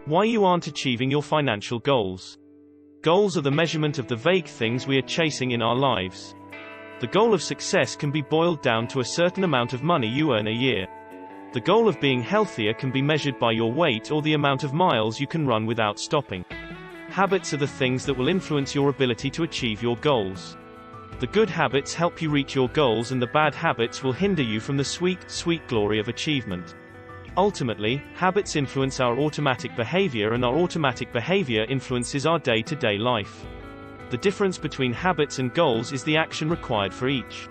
Why you aren't achieving your financial goals. Goals are the measurement of the vague things we are chasing in our lives. The goal of success can be boiled down to a certain amount of money you earn a year. The goal of being healthier can be measured by your weight or the amount of miles you can run without stopping. Habits are the things that will influence your ability to achieve your goals. The good habits help you reach your goals, and the bad habits will hinder you from the sweet, sweet glory of achievement. Ultimately, habits influence our automatic behavior, and our automatic behavior influences our day-to-day life. The difference between habits and goals is the action required for each.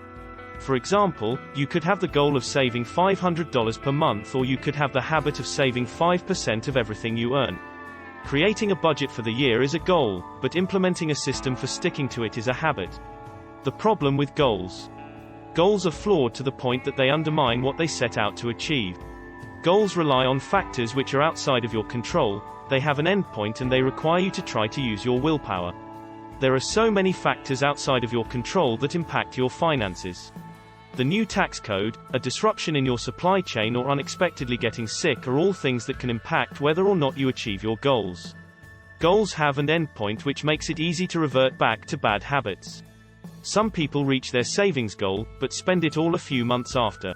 For example, you could have the goal of saving $500 per month, or you could have the habit of saving 5% of everything you earn. Creating a budget for the year is a goal, but implementing a system for sticking to it is a habit. The problem with goals. Goals are flawed to the point that they undermine what they set out to achieve. Goals rely on factors which are outside of your control, they have an endpoint, and they require you to try to use your willpower. There are so many factors outside of your control that impact your finances. The new tax code, a disruption in your supply chain, or unexpectedly getting sick are all things that can impact whether or not you achieve your goals. Goals have an endpoint, which makes it easy to revert back to bad habits. Some people reach their savings goal, but spend it all a few months after.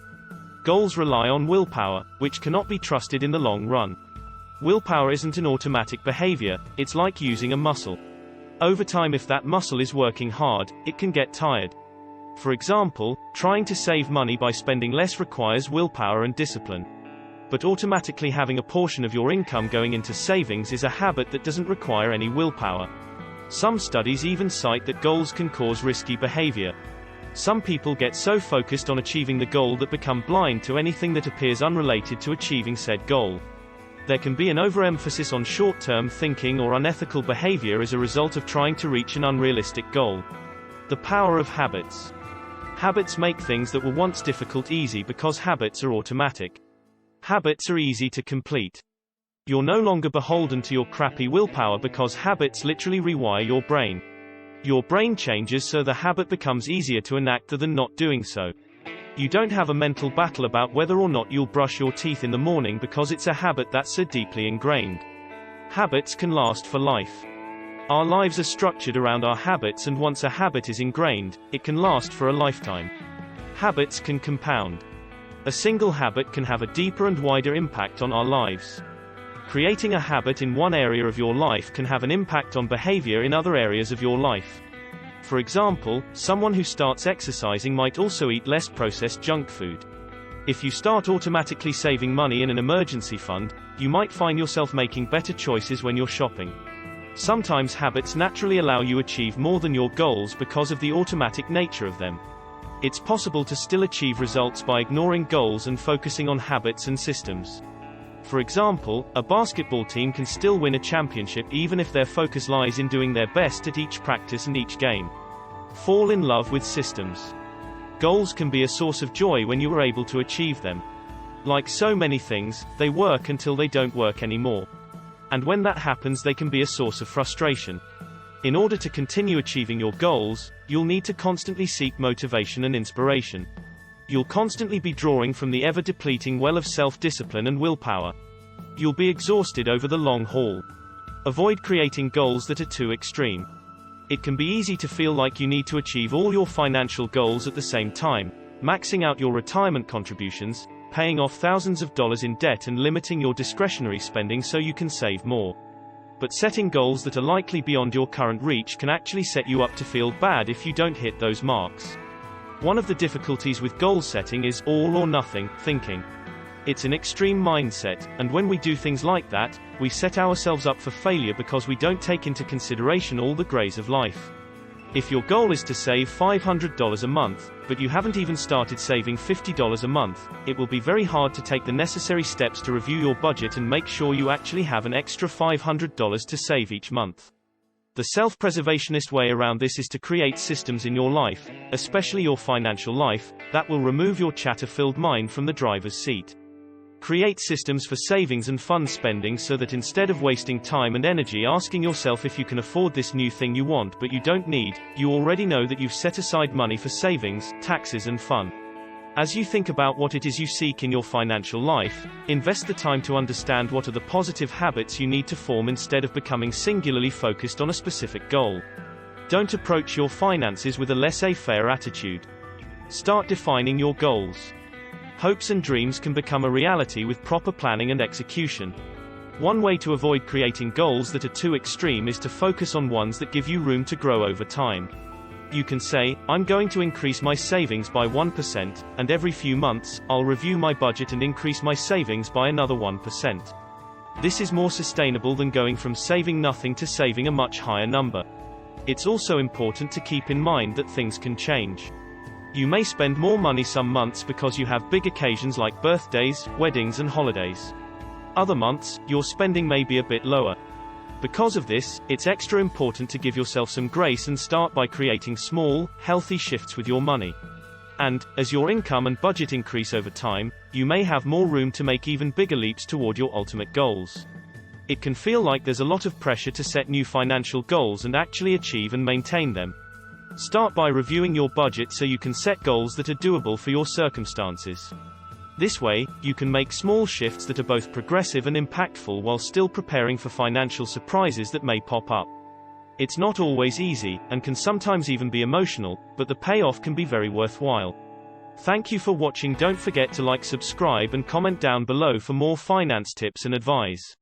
Goals rely on willpower, which cannot be trusted in the long run. Willpower isn't an automatic behavior, it's like using a muscle. Over time, if that muscle is working hard, it can get tired. For example, trying to save money by spending less requires willpower and discipline. But automatically having a portion of your income going into savings is a habit that doesn't require any willpower. Some studies even cite that goals can cause risky behavior. Some people get so focused on achieving the goal that become blind to anything that appears unrelated to achieving said goal. There can be an overemphasis on short-term thinking or unethical behavior as a result of trying to reach an unrealistic goal. The power of habits. Habits make things that were once difficult easy because habits are automatic. Habits are easy to complete. You're no longer beholden to your crappy willpower because habits literally rewire your brain. Your brain changes so the habit becomes easier to enact than not doing so. You don't have a mental battle about whether or not you'll brush your teeth in the morning because it's a habit that's so deeply ingrained. Habits can last for life. Our lives are structured around our habits, and once a habit is ingrained, it can last for a lifetime. Habits can compound. A single habit can have a deeper and wider impact on our lives. Creating a habit in one area of your life can have an impact on behavior in other areas of your life. For example, someone who starts exercising might also eat less processed junk food. If you start automatically saving money in an emergency fund, you might find yourself making better choices when you're shopping. Sometimes habits naturally allow you to achieve more than your goals because of the automatic nature of them. It's possible to still achieve results by ignoring goals and focusing on habits and systems. For example, a basketball team can still win a championship even if their focus lies in doing their best at each practice and each game. Fall in love with systems. Goals can be a source of joy when you are able to achieve them. Like so many things, they work until they don't work anymore. And when that happens, they can be a source of frustration. In order to continue achieving your goals, you'll need to constantly seek motivation and inspiration. You'll constantly be drawing from the ever-depleting well of self-discipline and willpower. You'll be exhausted over the long haul. Avoid creating goals that are too extreme. It can be easy to feel like you need to achieve all your financial goals at the same time, maxing out your retirement contributions, paying off thousands of dollars in debt, and limiting your discretionary spending so you can save more. But setting goals that are likely beyond your current reach can actually set you up to feel bad if you don't hit those marks. One of the difficulties with goal setting is all or nothing thinking. It's an extreme mindset, and when we do things like that, we set ourselves up for failure because we don't take into consideration all the grays of life. If your goal is to save $500 a month, but you haven't even started saving $50 a month, it will be very hard to take the necessary steps to review your budget and make sure you actually have an extra $500 to save each month. The self-preservationist way around this is to create systems in your life, especially your financial life, that will remove your chatter-filled mind from the driver's seat. Create systems for savings and fund spending so that instead of wasting time and energy asking yourself if you can afford this new thing you want but you don't need, you already know that you've set aside money for savings, taxes and fun. As you think about what it is you seek in your financial life, invest the time to understand what are the positive habits you need to form instead of becoming singularly focused on a specific goal. Don't approach your finances with a laissez-faire attitude. Start defining your goals. Hopes and dreams can become a reality with proper planning and execution. One way to avoid creating goals that are too extreme is to focus on ones that give you room to grow over time. You can say, I'm going to increase my savings by 1%, and every few months, I'll review my budget and increase my savings by another 1%. This is more sustainable than going from saving nothing to saving a much higher number. It's also important to keep in mind that things can change. You may spend more money some months because you have big occasions like birthdays, weddings and holidays. Other months, your spending may be a bit lower. Because of this, it's extra important to give yourself some grace and start by creating small, healthy shifts with your money. And, as your income and budget increase over time, you may have more room to make even bigger leaps toward your ultimate goals. It can feel like there's a lot of pressure to set new financial goals and actually achieve and maintain them. Start by reviewing your budget so you can set goals that are doable for your circumstances. This way, you can make small shifts that are both progressive and impactful while still preparing for financial surprises that may pop up. It's not always easy, and can sometimes even be emotional, but the payoff can be very worthwhile. Thank you for watching. Don't forget to like, subscribe and comment down below for more finance tips and advice.